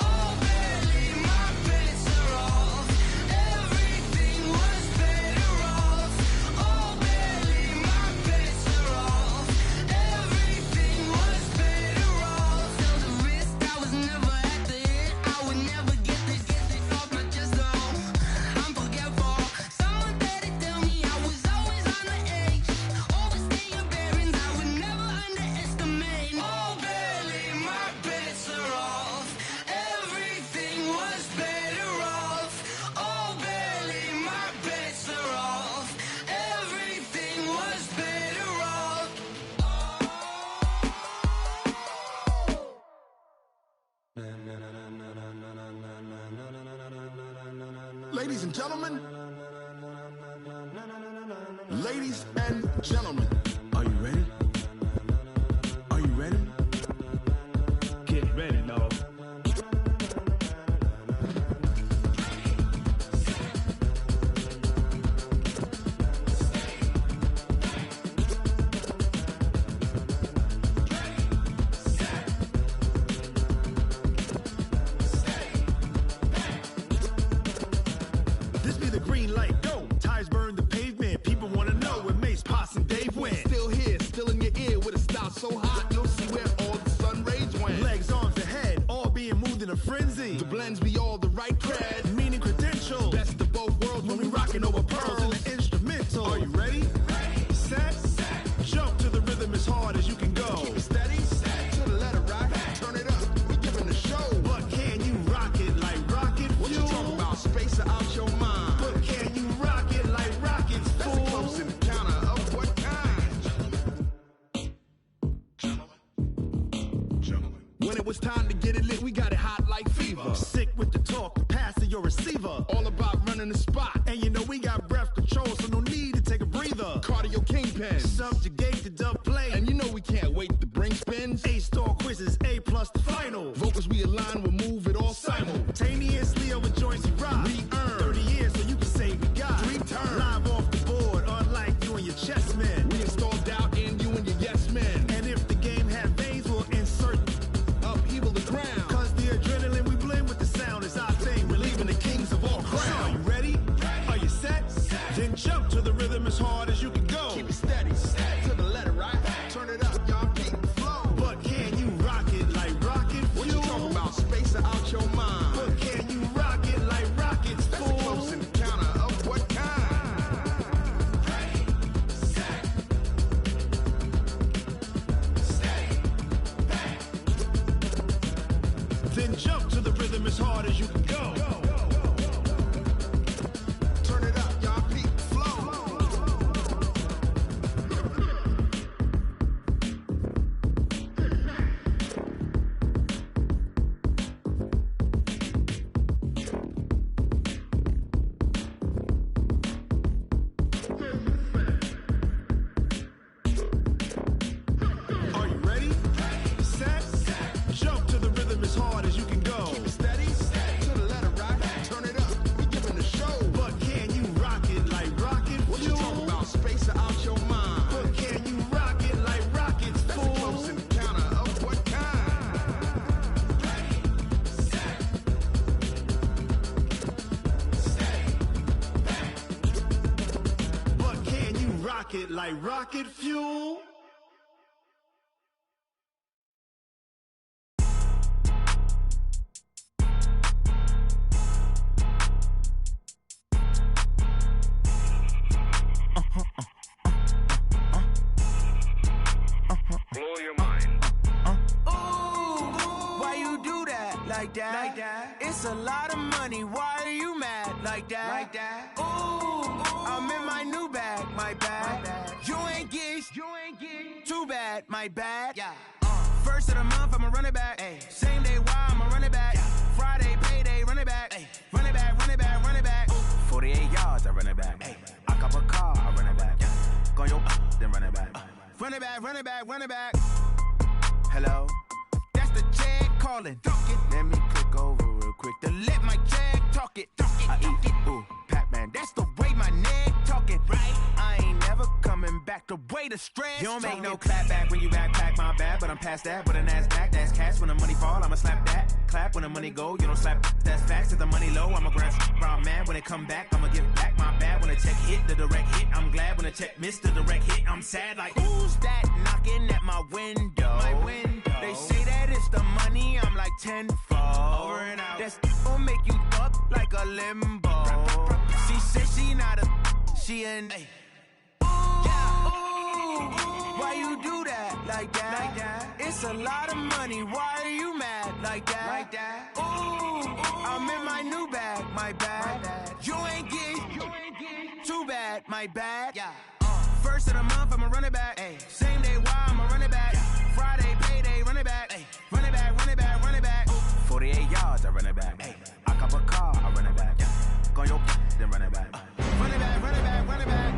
Oh, barely, my bets are off. Everything was better off. Oh, barely, my bets are off. Everything was better off. Till the risk I was never at the end. I would never get it off my chest though. I'm forgetful. Someone better tell me I was always on the edge. Overstay your bearings, I would never underestimate. Oh, barely, my bets are off. Everything was better off. Oh, barely, my bets are off. Everything was better off. Ladies and gentlemen, ladies and gentlemen, are you ready? Are you ready? Get ready, no. This be the green light, go. Tires burn the pavement. People wanna know where Mace, Potts, and Dave went. Still here, still in your ear with a style so hot, you'll see where all the sun rays went. Legs, arms, and head, all being moved in a frenzy. The blends be all the right cred, meaning credentials. Best of both worlds when we rockin' over pearls in the instrumental. Are you ready? Set, jump to the rhythm as hard as you can go. Keep it steady, to the letter rock, turn it up, we giving the show. But can you rock it like rocket fuel? What you talking about, space or out your mind? But can you rock it like rockets, fool? That's a close encounter of what kind? Gentlemen. When it was time to get it lit, we got it hot like fever. Sick with the talk, the pass to your receiver. All about running the spot. And you know we got breath control, so no need to take a breather. Cardio kingpin, subjugate the dub play. And you know we can't wait to bring spins. A-star quizzes, A+ the final. Vocals we align, we'll move it all simultaneously over joints we rock. We earn 30 years, so you can say we got 3 turns. Live off the board, unlike you and your chess men. We install doubt in you and your yes men. And if the game had veins, we'll insert upheaval the ground. Cause the adrenaline we blend with the sound is our thing. Relieving the kings of all crowns. So are you ready? Are you set? Then jump to the rhythm as hard as you can go. Keep it steady, to the letter right. pocket like rocket fuel. Blow your mind. Ooh, why you do that like that? Like that? It's a lot of money. Why are you mad like that? Like that? Ooh, I'm in my new bag, my bad. You ain't get too bad, my bad. Yeah. First of the month, I'ma run it back. Ay. Same day, why I'ma run it back. Friday, payday, run it back. Ay. Run it back, run it back, run it back. 48 yards, I run it back. Ay. I cop a car, I run it back. Go your then run it back. Run it back, run it back, run it back. Hello? That's the check calling. Let me click over real quick to let my check talk it. I eat it. Ooh, Pac-Man, that's the way my neck talking. Right? I ain't never coming back the way the stress. You don't make no clap back when you backpack, my bad, but I'm past that. With an ass back, that's cash. When the money fall, I'ma slap that. Clap when the money go, you don't slap. That's facts. If the money low, I'ma grab brown man. When it come back, I'ma give back my bad. When the check hit, the direct hit, I'm glad. When the check missed the direct hit, I'm sad. Like, who's that knocking at my window? My window. They say that it's the money, I'm like tenfold. Over and out. That's gon' make you up like a limbo. She said she not a, she an. Ooh, yeah. Ooh, why you do that like that? Like that? It's a lot of money. Why are you mad like that? Like that? Ooh, I'm in my new bag, my bad. You ain't get too bad, my bad. Yeah. First of the month, I'ma run it back. Ay. Same day, why I'ma run it back. Friday, payday, run it back. Ay. Run it back, run it back, run it back. 48 yards, I run it back. Ay. I cop a car, I run it back. Go your then run it back. Run it back, run it back, run it back.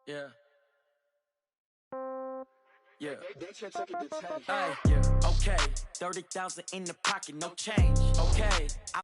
Yeah. Yeah. Hey, yeah. Okay. 30,000 in the pocket, no change. Okay. I